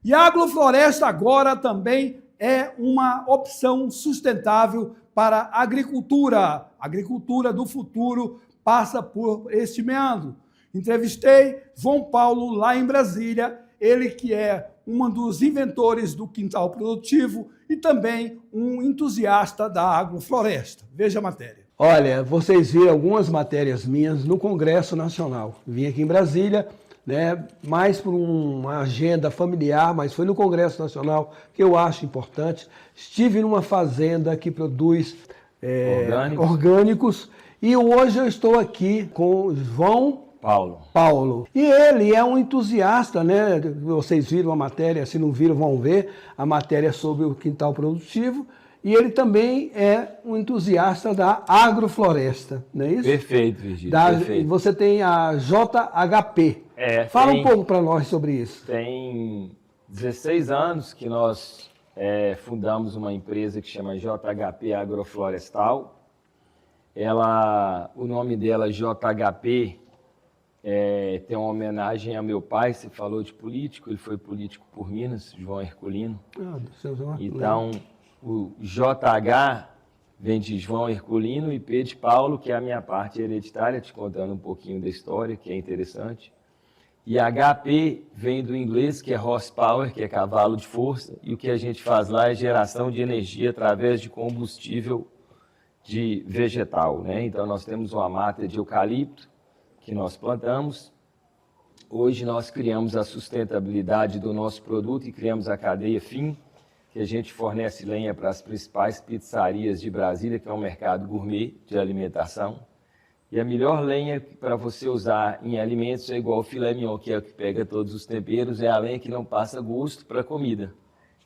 E a agrofloresta agora também é uma opção sustentável para a agricultura. A agricultura do futuro passa por este meandro. Entrevistei João Paulo lá em Brasília, ele que é um dos inventores do quintal produtivo e também um entusiasta da agrofloresta. Veja a matéria. Olha, vocês viram algumas matérias minhas no Congresso Nacional. Vim aqui em Brasília, né, mais por uma agenda familiar, mas foi no Congresso Nacional que eu acho importante. Estive numa fazenda que produz orgânicos e hoje eu estou aqui com o João Paulo. E ele é um entusiasta, né? Vocês viram a matéria, se não viram, vão ver a matéria sobre o quintal produtivo. E ele também é um entusiasta da agrofloresta, não é isso? Perfeito, Virgílio. Perfeito. Você tem a JHP. Fala um pouco para nós sobre isso. Tem 16 anos que nós fundamos uma empresa que chama JHP Agroflorestal. O nome dela, JHP, tem uma homenagem a meu pai. Você falou de político, ele foi político por Minas, João Herculino. Então, o JH vem de João Herculino e P de Paulo, que é a minha parte hereditária, te contando um pouquinho da história, que é interessante. E HP vem do inglês, que é horsepower, que é cavalo de força, e o que a gente faz lá é geração de energia através de combustível de vegetal, né? Então, nós temos uma mata de eucalipto que nós plantamos. Hoje, nós criamos a sustentabilidade do nosso produto e criamos a cadeia FIM, que a gente fornece lenha para as principais pizzarias de Brasília, que é um mercado gourmet de alimentação. E a melhor lenha para você usar em alimentos é igual o filé mignon, que é o que pega todos os temperos, é a lenha que não passa gosto para a comida,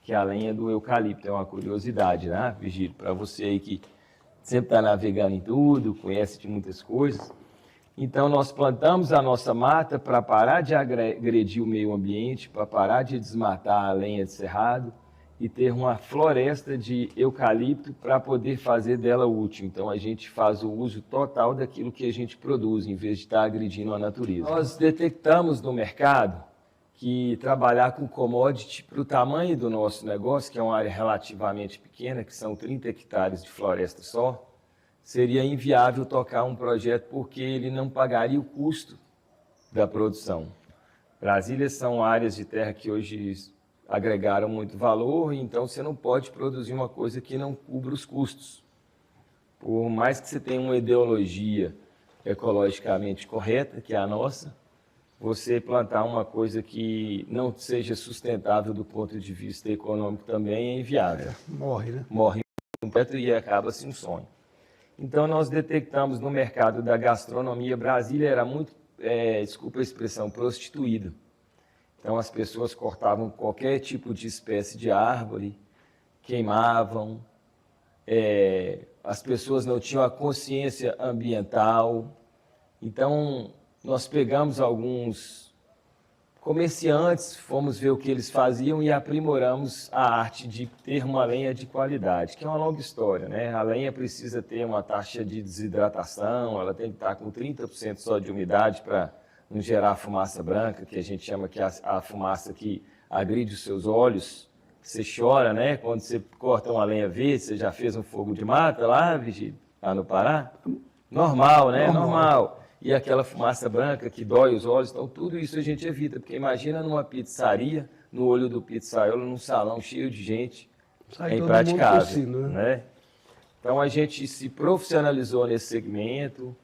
que é a lenha do eucalipto. É uma curiosidade, né, Virgílio? Para você aí que sempre está navegando em tudo, conhece de muitas coisas. Então, nós plantamos a nossa mata para parar de agredir o meio ambiente, para parar de desmatar a lenha de cerrado, e ter uma floresta de eucalipto para poder fazer dela útil. Então, a gente faz o uso total daquilo que a gente produz, em vez de estar agredindo a natureza. Nós detectamos no mercado que trabalhar com commodity para o tamanho do nosso negócio, que é uma área relativamente pequena, que são 30 hectares de floresta só, seria inviável tocar um projeto porque ele não pagaria o custo da produção. Brasília são áreas de terra que hoje agregaram muito valor, então você não pode produzir uma coisa que não cubra os custos. Por mais que você tenha uma ideologia ecologicamente correta, que é a nossa, você plantar uma coisa que não seja sustentável do ponto de vista econômico também é inviável. Morre, né? Morre completo e acaba-se um sonho. Então, nós detectamos no mercado da gastronomia, Brasília era muito, desculpa a expressão, prostituída. Então, as pessoas cortavam qualquer tipo de espécie de árvore, queimavam, as pessoas não tinham a consciência ambiental. Então, nós pegamos alguns comerciantes, fomos ver o que eles faziam e aprimoramos a arte de ter uma lenha de qualidade, que é uma longa história, né? A lenha precisa ter uma taxa de desidratação, ela tem que estar com 30% só de umidade para não gerar fumaça branca, que a gente chama que é a fumaça que agride os seus olhos. Você chora, né? Quando você corta uma lenha verde, você já fez um fogo de mata lá, Virgílio, lá no Pará? Normal, né? Normal. E aquela fumaça branca que dói os olhos, então tudo isso a gente evita, porque imagina numa pizzaria, no olho do pizzaiolo, num salão cheio de gente, é impraticável, tossindo, né? Então a gente se profissionalizou nesse segmento,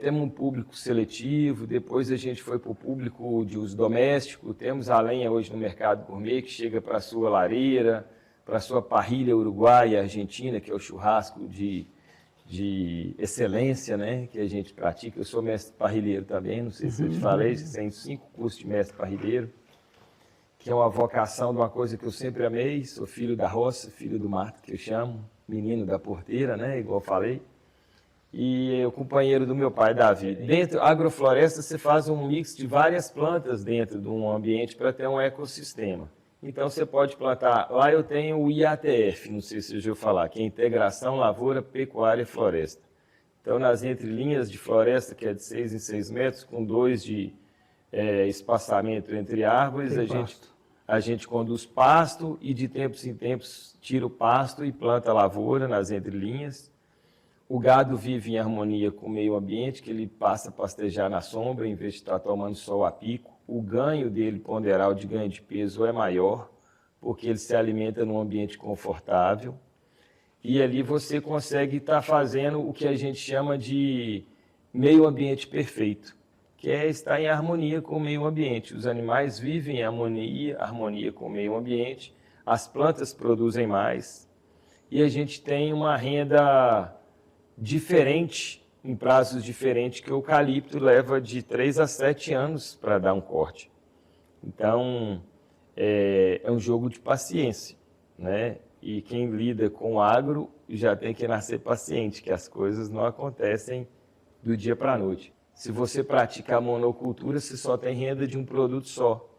temos um público seletivo, depois a gente foi para o público de uso doméstico, temos a lenha hoje no mercado gourmet que chega para a sua lareira, para a sua parrilha uruguaia, argentina, que é o churrasco de excelência, né, que a gente pratica. Eu sou mestre parrilheiro também, não sei se eu te falei, tenho 5 cursos de mestre parrilheiro, que é uma vocação de uma coisa que eu sempre amei, sou filho da roça, filho do mato, que eu chamo, menino da porteira, né, igual eu falei, e o companheiro do meu pai, Davi. Dentro da agrofloresta, você faz um mix de várias plantas dentro de um ambiente para ter um ecossistema. Então, você pode plantar... Lá eu tenho o IATF, não sei se você já ouviu falar, que é Integração Lavoura, Pecuária e Floresta. Então, nas entrelinhas de floresta, que é de 6 em 6 metros, com 2 de espaçamento entre árvores, a gente conduz pasto e de tempos em tempos tira o pasto e planta a lavoura nas entrelinhas. O gado vive em harmonia com o meio ambiente, que ele passa a pastejar na sombra em vez de estar tomando sol a pico. O ganho dele, ponderal de ganho de peso, é maior, porque ele se alimenta num ambiente confortável. E ali você consegue estar fazendo o que a gente chama de meio ambiente perfeito, que é estar em harmonia com o meio ambiente. Os animais vivem em harmonia com o meio ambiente, as plantas produzem mais, e a gente tem uma renda diferente, em prazos diferentes, que o eucalipto leva de 3 a 7 anos para dar um corte. Então, é um jogo de paciência, né? E quem lida com o agro já tem que nascer paciente, que as coisas não acontecem do dia para a noite. Se você pratica a monocultura, você só tem renda de um produto só.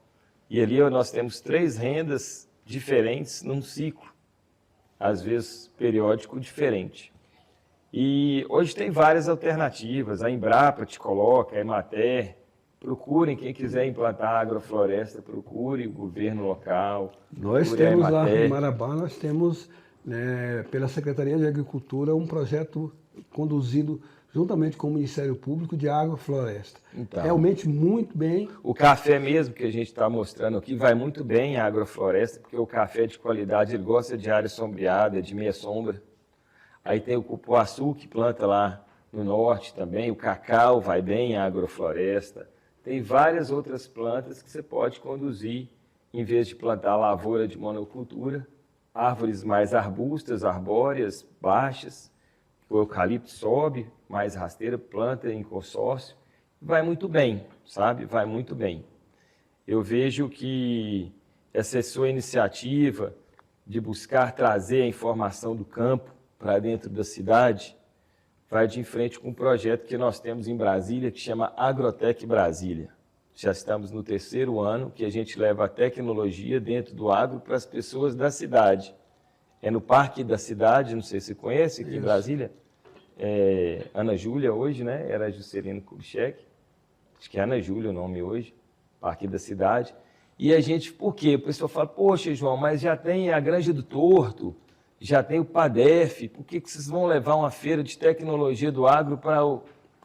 E ali nós temos 3 rendas diferentes num ciclo, às vezes periódico diferente. E hoje tem várias alternativas, a Embrapa te coloca, a Emater, procurem, quem quiser implantar agrofloresta, procure o governo local. Nós temos lá em Marabá, nós temos, né, pela Secretaria de Agricultura, um projeto conduzido juntamente com o Ministério Público de agrofloresta. Então, realmente muito bem. O café mesmo que a gente está mostrando aqui vai muito bem a agrofloresta, porque o café de qualidade ele gosta de área sombreada, de meia sombra. Aí tem o cupuaçu que planta lá no norte também, o cacau vai bem em agrofloresta. Tem várias outras plantas que você pode conduzir, em vez de plantar lavoura de monocultura, árvores mais arbustas, arbóreas, baixas. O eucalipto sobe, mais rasteira, planta em consórcio. Vai muito bem, sabe? Vai muito bem. Eu vejo que essa sua iniciativa de buscar trazer a informação do campo para dentro da cidade, vai de frente com um projeto que nós temos em Brasília, que chama Agrotec Brasília. Já estamos no 3º ano, que a gente leva a tecnologia dentro do agro para as pessoas da cidade. É no Parque da Cidade, não sei se você conhece, aqui em Brasília. Ana Júlia hoje, né? Era Juscelino Kubitschek. Acho que é Ana Júlia o nome hoje, Parque da Cidade. E a gente, por quê? O pessoal fala, poxa, João, mas já tem a Granja do Torto, já tem o PADEF, por que vocês vão levar uma feira de tecnologia do agro para o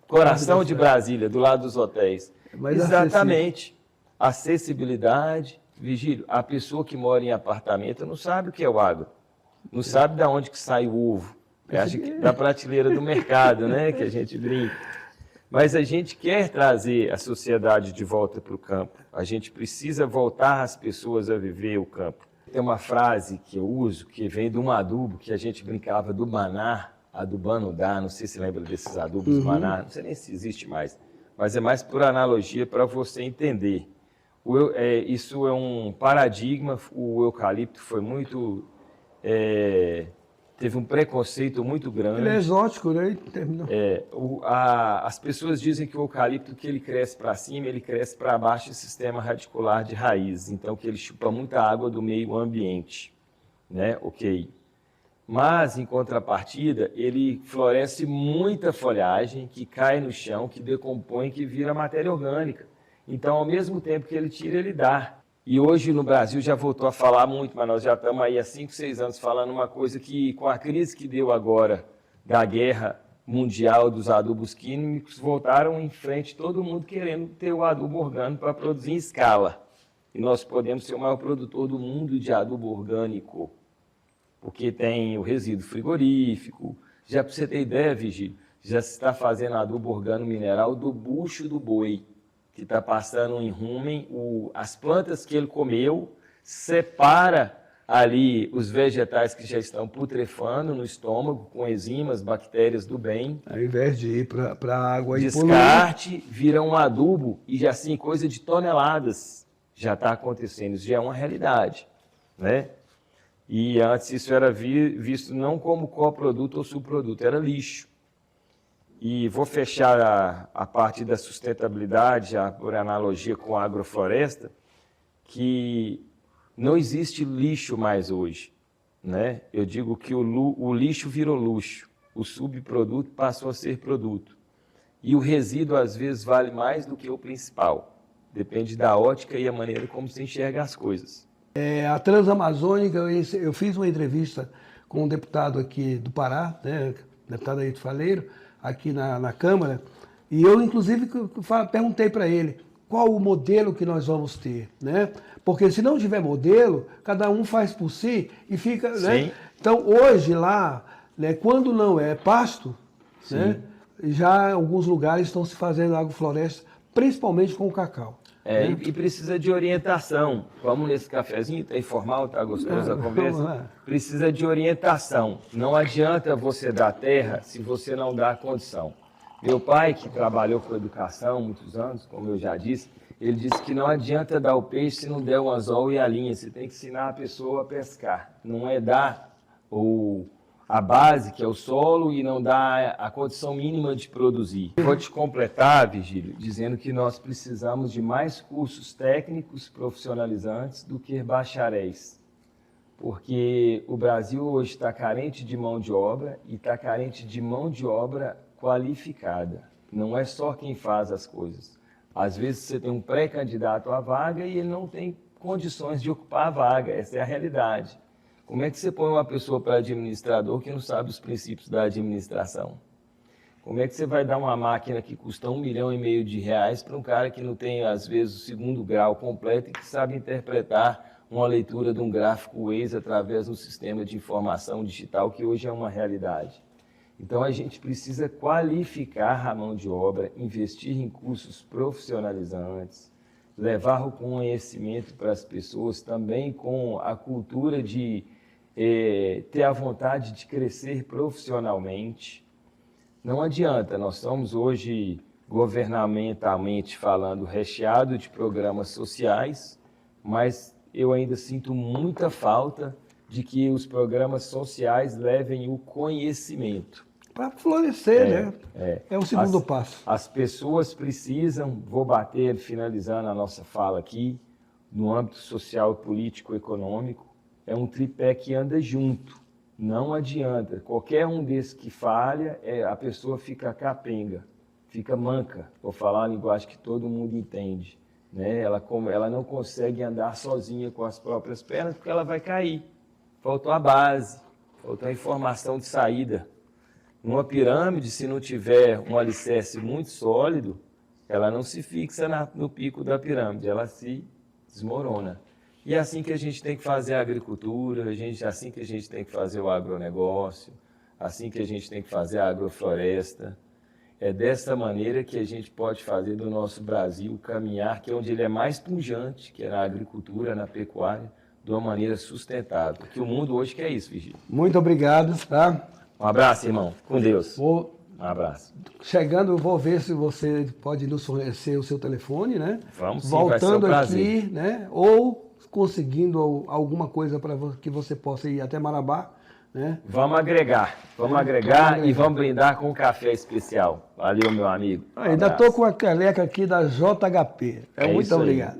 coração de Brasília, do lado dos hotéis? Mas exatamente. Acessibilidade. Vigílio, a pessoa que mora em apartamento não sabe o que é o agro, não sabe de onde que sai o ovo, acha que da prateleira do mercado, né, que a gente brinca. Mas a gente quer trazer a sociedade de volta para o campo, a gente precisa voltar as pessoas a viver o campo. Tem uma frase que eu uso, que vem de um adubo que a gente brincava do maná, adubando dá, não sei se lembra desses adubos maná, não sei nem se existe mais, mas é mais por analogia para você entender. Isso é um paradigma, o eucalipto foi muito... teve um preconceito muito grande. Ele é exótico, né? As pessoas dizem que o eucalipto, que ele cresce para cima, ele cresce para baixo, o sistema radicular de raiz. Então, que ele chupa muita água do meio ambiente, né? Ok. Mas, em contrapartida, ele floresce muita folhagem que cai no chão, que decompõe, que vira matéria orgânica. Então, ao mesmo tempo que ele tira, ele dá. E hoje no Brasil já voltou a falar muito, mas nós já estamos aí há 5, 6 anos falando uma coisa que, com a crise que deu agora da guerra mundial dos adubos químicos, voltaram em frente todo mundo querendo ter o adubo orgânico para produzir em escala. E nós podemos ser o maior produtor do mundo de adubo orgânico, porque tem o resíduo frigorífico. Já para você ter ideia, Vigílio, já se está fazendo adubo orgânico mineral do bucho do boi, que está passando em rumen, as plantas que ele comeu, separa ali os vegetais que já estão putrefando no estômago, com enzimas, bactérias do bem. Ao invés de ir para a água e descarte, vira um adubo, e já assim, coisa de toneladas já está acontecendo, isso já é uma realidade, né? E antes isso era visto não como coproduto ou subproduto, era lixo. E vou fechar a parte da sustentabilidade, por analogia com a agrofloresta, que não existe lixo mais hoje, né? Eu digo que o lixo virou luxo, o subproduto passou a ser produto. E o resíduo, às vezes, vale mais do que o principal. Depende da ótica e a maneira como se enxerga as coisas. A Transamazônica, eu fiz uma entrevista com um deputado aqui do Pará, né, deputado Ayrton Faleiro, aqui na Câmara, e eu, inclusive, perguntei para ele qual o modelo que nós vamos ter, né? Porque se não tiver modelo, cada um faz por si e fica, né? Então, hoje lá, né, quando não é pasto, né, já alguns lugares estão se fazendo agrofloresta, principalmente com o cacau. E precisa de orientação. Vamos nesse cafezinho, tá informal, tá gostoso a conversa? Precisa de orientação. Não adianta você dar terra se você não dá condição. Meu pai, que trabalhou com educação muitos anos, como eu já disse, ele disse que não adianta dar o peixe se não der o anzol e a linha. Você tem que ensinar a pessoa a pescar. Não é dar a base, que é o solo, e não dar a condição mínima de produzir. Vou te completar, Virgílio, dizendo que nós precisamos de mais cursos técnicos profissionalizantes do que bacharéis. Porque o Brasil hoje está carente de mão de obra e está carente de mão de obra qualificada. Não é só quem faz as coisas. Às vezes você tem um pré-candidato à vaga e ele não tem condições de ocupar a vaga. Essa é a realidade. Como é que você põe uma pessoa para administrador que não sabe os princípios da administração? Como é que você vai dar uma máquina que custa R$1,5 milhão para um cara que não tem, às vezes, o segundo grau completo e que sabe interpretar uma leitura de um gráfico Waze através do sistema de informação digital, que hoje é uma realidade? Então, a gente precisa qualificar a mão de obra, investir em cursos profissionalizantes, levar o conhecimento para as pessoas, também com a cultura de ter a vontade de crescer profissionalmente. Não adianta, nós estamos hoje, governamentalmente falando, recheado de programas sociais, mas eu ainda sinto muita falta de que os programas sociais levem o conhecimento. Para florescer, né? É o segundo passo. As pessoas precisam, vou bater, finalizando a nossa fala aqui, no âmbito social, político, econômico, é um tripé que anda junto. Não adianta. Qualquer um desses que falha, a pessoa fica capenga, fica manca. Vou falar a linguagem que todo mundo entende. Né? Ela não consegue andar sozinha com as próprias pernas porque ela vai cair. Faltou a base, faltou a informação de saída. Numa pirâmide, se não tiver um alicerce muito sólido, ela não se fixa no pico da pirâmide, ela se desmorona. E é assim que a gente tem que fazer a agricultura, assim que a gente tem que fazer o agronegócio, assim que a gente tem que fazer a agrofloresta. É dessa maneira que a gente pode fazer do nosso Brasil caminhar, que é onde ele é mais pujante, que é na agricultura, na pecuária, de uma maneira sustentável. Que o mundo hoje quer isso, Virgílio. Muito obrigado, tá? Um abraço, irmão. Com Deus. Um abraço. Chegando, eu vou ver se você pode nos fornecer o seu telefone, né? Vamos sim, voltando vai ser um prazer. aqui, né? Ou conseguindo alguma coisa para que você possa ir até Marabá, né? Vamos agregar e vamos brindar com um café especial. Valeu, meu amigo. Ainda estou com a caneca aqui da JHP. Muito obrigado.